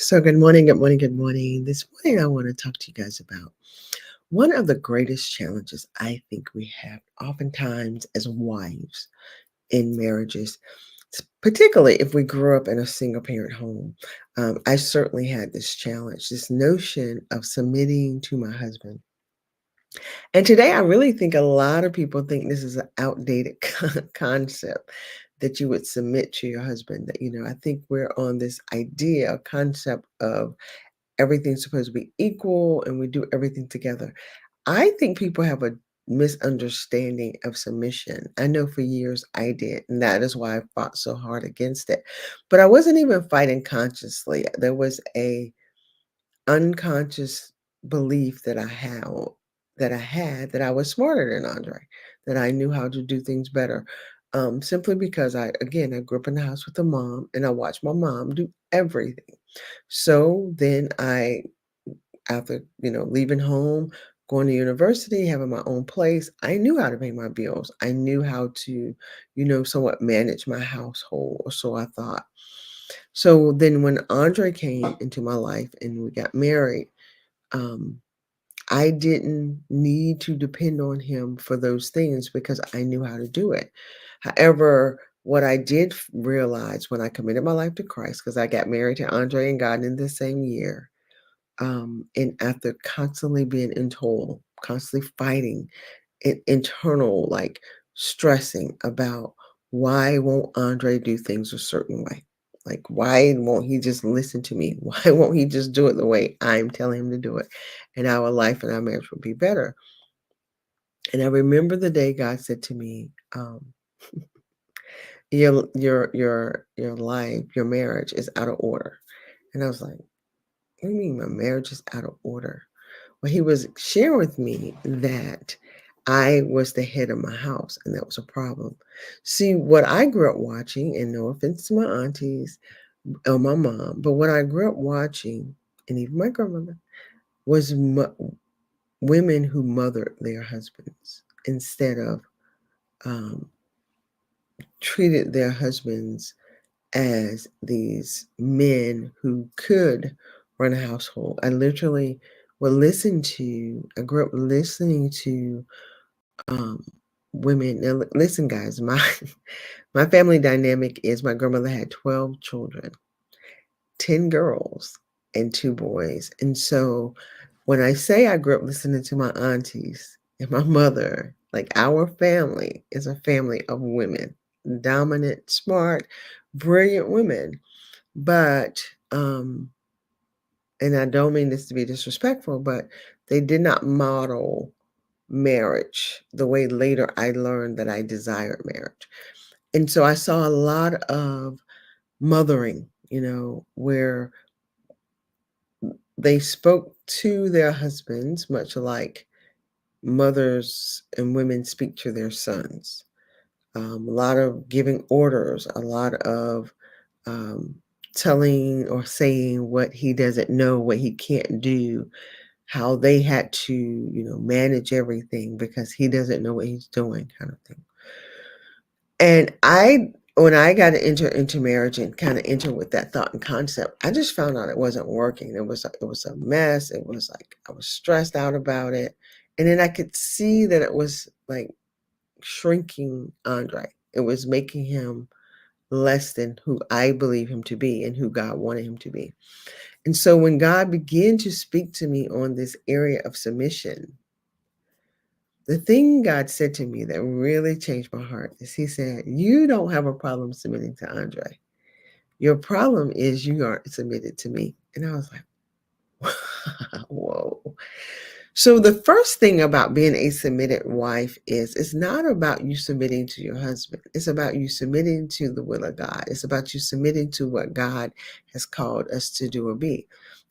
So, good morning, good morning, good morning. This morning, I want to talk to you guys about one of the greatest challenges I think we have oftentimes as wives in marriages, particularly if we grew up in a single parent home. I certainly had this challenge, this notion of submitting to my husband. And today, I really think a lot of people think this is an outdated concept that you would submit to your husband. I think we're on this idea, concept of everything's supposed to be equal and we do everything together. I think people have a misunderstanding of submission. I know for years I did, and that is why I fought so hard against it. But I wasn't even fighting consciously. There was a unconscious belief that I was smarter than Andre, that I knew how to do things better. Simply because I grew up in the house with a mom and I watched my mom do everything. So then after, leaving home, going to university, having my own place, I knew how to pay my bills. I knew how to, somewhat manage my household, or so I thought. So then when Andre came into my life and we got married, um, I didn't need to depend on him for those things because I knew how to do it. However, what I did realize when I committed my life to Christ, because I got married to Andre and God in the same year, and after constantly being in toil, constantly fighting internal, like stressing about why won't Andre do things a certain way? Like, why won't he just listen to me? Why won't he just do it the way I'm telling him to do it? And our life and our marriage will be better. And I remember the day God said to me, your life, your marriage is out of order. And I was like, what do you mean my marriage is out of order? Well, he was sharing with me that I was the head of my house, and that was a problem. See, what I grew up watching, and no offense to my aunties or my mom, but what I grew up watching, and even my grandmother, was women who mothered their husbands instead of um, treated their husbands as these men who could run a household. I grew up listening to um, women. Now, listen, guys, my my family dynamic is my grandmother had 12 children, 10 girls and 2 boys. And so when I say I grew up listening to my aunties and my mother, like our family is a family of women, dominant, smart, brilliant women. But and I don't mean this to be disrespectful, but they did not model marriage the way later I learned that I desired marriage. And so I saw a lot of mothering, where they spoke to their husbands much like mothers and women speak to their sons. A lot of giving orders, a lot of um, telling or saying what he doesn't know, what he can't do, how they had to, manage everything because he doesn't know what he's doing, kind of thing. And when I got to enter into marriage and kind of enter with that thought and concept, I just found out it wasn't working. It was a mess. It was like I was stressed out about it, and then I could see that it was like shrinking Andre. It was making him less than who I believe him to be and who God wanted him to be. And so when God began to speak to me on this area of submission, the thing God said to me that really changed my heart is he said, you don't have a problem submitting to Andre. Your problem is you aren't submitted to me. And I was like, whoa. So the first thing about being a submitted wife is it's not about you submitting to your husband. It's about you submitting to the will of God. It's about you submitting to what God has called us to do or be.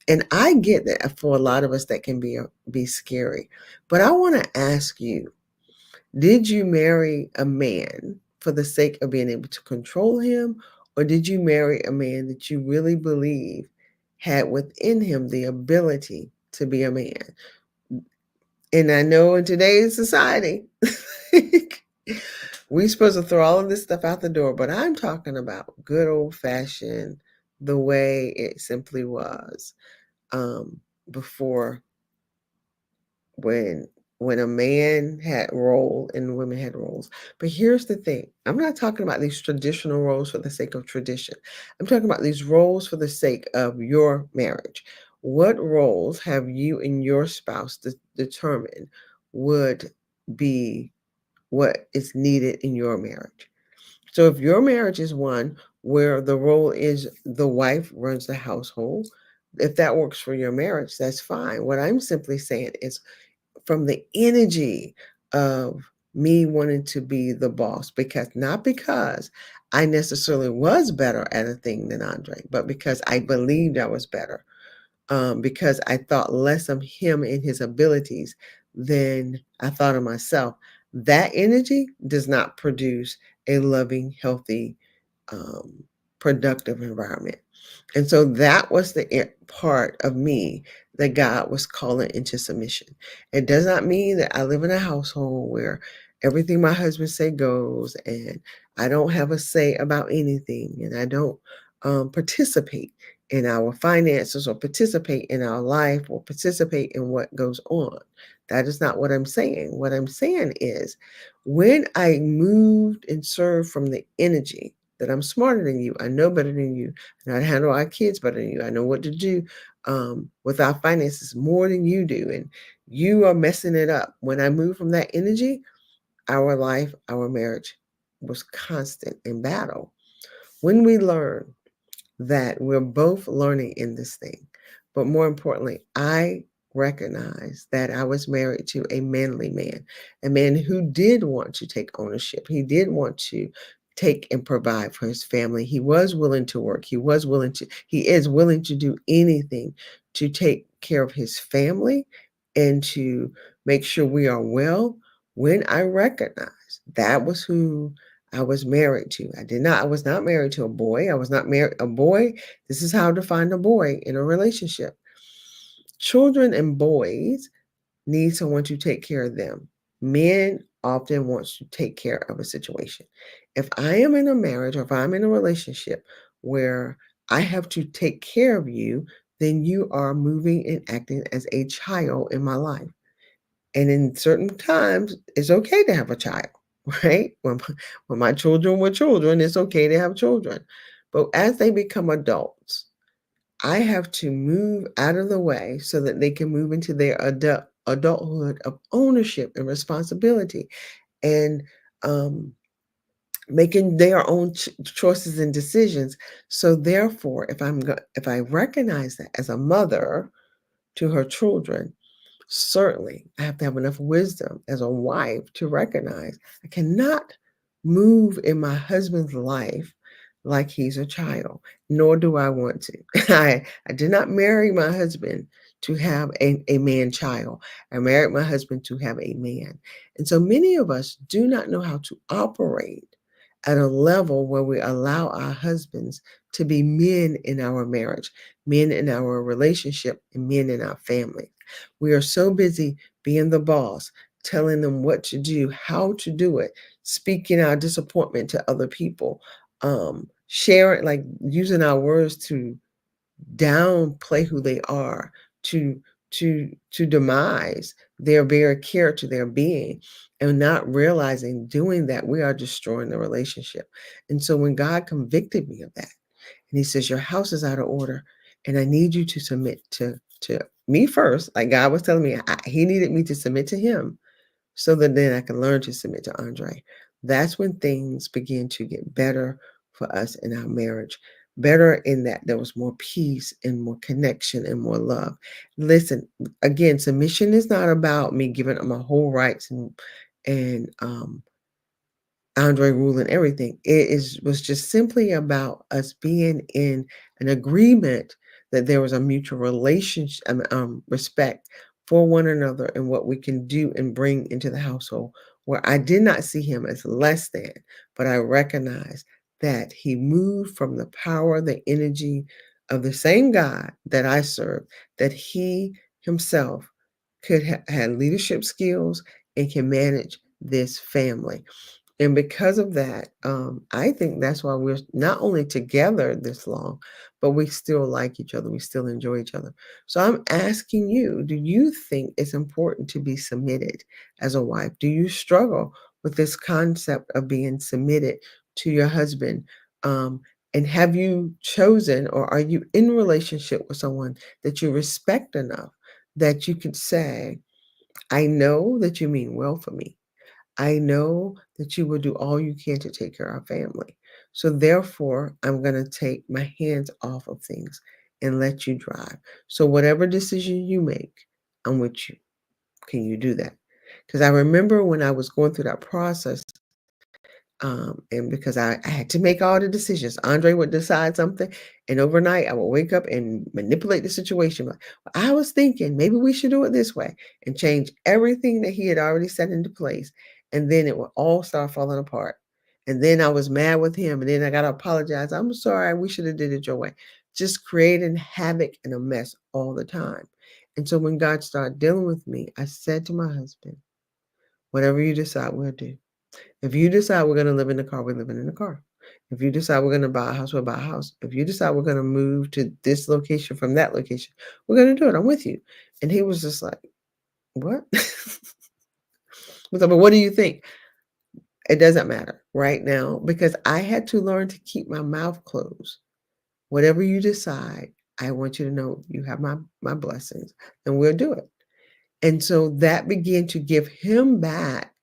And I get that for a lot of us that can be scary. But I want to ask you, did you marry a man for the sake of being able to control him? Or did you marry a man that you really believe had within him the ability to be a man? And I know in today's society, we're supposed to throw all of this stuff out the door, but I'm talking about good old fashioned the way it simply was um, before, when a man had role and women had roles. But here's the thing, I'm not talking about these traditional roles for the sake of tradition. I'm talking about these roles for the sake of your marriage. What roles have you and your spouse determined would be what is needed in your marriage? So if your marriage is one where the role is the wife runs the household, if that works for your marriage, that's fine. What I'm simply saying is, from the energy of me wanting to be the boss, because not because I necessarily was better at a thing than Andre, but because I believed I was better, because I thought less of him and his abilities than I thought of myself. That energy does not produce a loving, healthy, um, productive environment. And so that was the part of me that God was calling into submission. It does not mean that I live in a household where everything my husband say goes, and I don't have a say about anything, and I don't participate in our finances or participate in our life or participate in what goes on. That is not what I'm saying. What I'm saying is, when I moved and served from the energy that I'm smarter than you, I know better than you, and I handle our kids better than you, I know what to do with our finances more than you do, and you are messing it up. When I moved from that energy, our life, our marriage was constant in battle. When we learn that we're both learning in this thing. But more importantly, I recognized that I was married to a manly man, a man who did want to take ownership. He did want to take and provide for his family. He was willing to work. He is willing to do anything to take care of his family and to make sure we are well. When I recognized that was who I was married to. I was not married to a boy. I was not married a boy. This is how to find a boy in a relationship. Children and boys need someone to take care of them. Men often want to take care of a situation. If I am in a marriage or if I'm in a relationship where I have to take care of you, then you are moving and acting as a child in my life. And in certain times, it's okay to have a child, right? When my children were children, it's okay to have children. But as they become adults, I have to move out of the way so that they can move into their adulthood of ownership and responsibility, and um, making their own choices and decisions. So therefore, if I recognize that as a mother to her children, certainly, I have to have enough wisdom as a wife to recognize I cannot move in my husband's life like he's a child, nor do I want to. I did not marry my husband to have a man child. I married my husband to have a man. And so many of us do not know how to operate at a level where we allow our husbands to be men in our marriage, men in our relationship, and men in our family. We are so busy being the boss, telling them what to do, how to do it, speaking our disappointment to other people, sharing, like using our words to downplay who they are, to demise their very character, their being, and not realizing doing that we are destroying the relationship. And so when God convicted me of that, and he says, your house is out of order, and I need you to submit to me first. Like God was telling me, he needed me to submit to him so that then I can learn to submit to Andre. That's when things begin to get better for us in our marriage. Better in that there was more peace and more connection and more love. Listen, again, submission is not about me giving up my whole rights and Andre ruling everything. Was just simply about us being in an agreement that there was a mutual relationship, respect for one another and what we can do and bring into the household. Where I did not see him as less than, but I recognized that he moved from the power, the energy of the same God that I serve, that he himself could have had leadership skills and can manage this family. And because of that, I think that's why we're not only together this long, but we still like each other. We still enjoy each other. So I'm asking you, do you think it's important to be submitted as a wife? Do you struggle with this concept of being submitted to your husband? Um, and have you chosen or are you in relationship with someone that you respect enough that you could say, I know that you mean well for me. I know that you will do all you can to take care of our family. So therefore, I'm going to take my hands off of things and let you drive. So whatever decision you make, I'm with you. Can you do that? Because I remember when I was going through that process, and because I had to make all the decisions. Andre would decide something, and overnight I would wake up and manipulate the situation. Like, "Well, I was thinking maybe we should do it this way," and change everything that he had already set into place. And then it would all start falling apart. And then I was mad with him, and then I got to apologize. I'm sorry, we should have did it your way. Just creating havoc and a mess all the time. And so when God started dealing with me, I said to my husband, whatever you decide, we'll do. If you decide we're gonna live in the car, we're living in the car. If you decide we're gonna buy a house, we'll buy a house. If you decide we're gonna move to this location from that location, we're gonna do it. I'm with you. And he was just like, what? But what do you think? It doesn't matter right now because I had to learn to keep my mouth closed. Whatever you decide, I want you to know you have my blessings and we'll do it. And so that began to give him back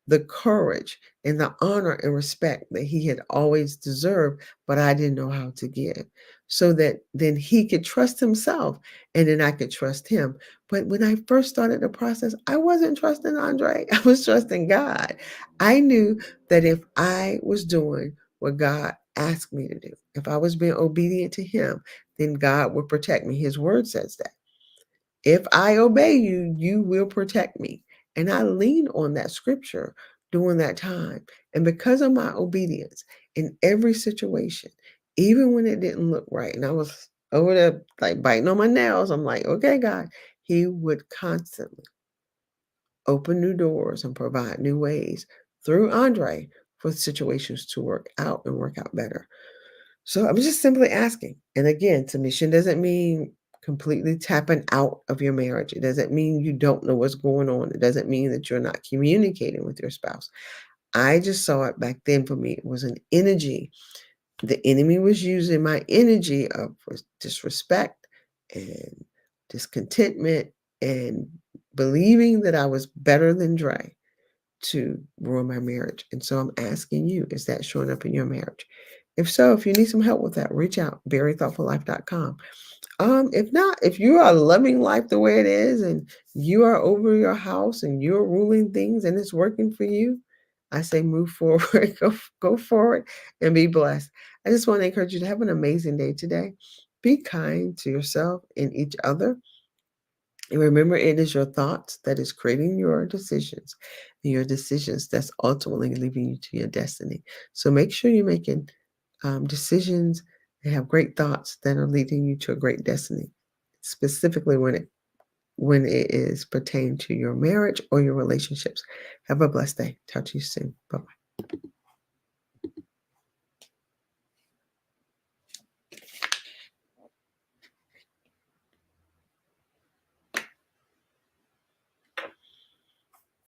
the courage and the honor and respect that he had always deserved, but I didn't know how to give. So that then he could trust himself and then I could trust him. But when I first started the process, I wasn't trusting Andre. I was trusting God. I knew that if I was doing what God asked me to do, if I was being obedient to him, then God would protect me. His word says that. If I obey you, you will protect me. And I leaned on that scripture during that time. And because of my obedience in every situation, even when it didn't look right, and I was over there like biting on my nails, I'm like, okay, God, He would constantly open new doors and provide new ways through Andre for situations to work out and work out better. So I'm just simply asking. And again, submission doesn't mean completely tapping out of your marriage. It doesn't mean you don't know what's going on. It doesn't mean that you're not communicating with your spouse. I just saw it back then for me. It was an energy. The enemy was using my energy of disrespect and discontentment and believing that I was better than Dre to ruin my marriage. And so I'm asking you, is that showing up in your marriage? If so, if you need some help with that, reach out, berrythoughtfullife.com. If not, if you are loving life the way it is and you are over your house and you're ruling things and it's working for you, I say move forward, go forward and be blessed. I just want to encourage you to have an amazing day today. Be kind to yourself and each other. And remember, it is your thoughts that is creating your decisions, and your decisions that's ultimately leading you to your destiny. So make sure you're making decisions and have great thoughts that are leading you to a great destiny, specifically when it is pertaining to your marriage or your relationships. Have a blessed day. Talk to you soon. Bye bye.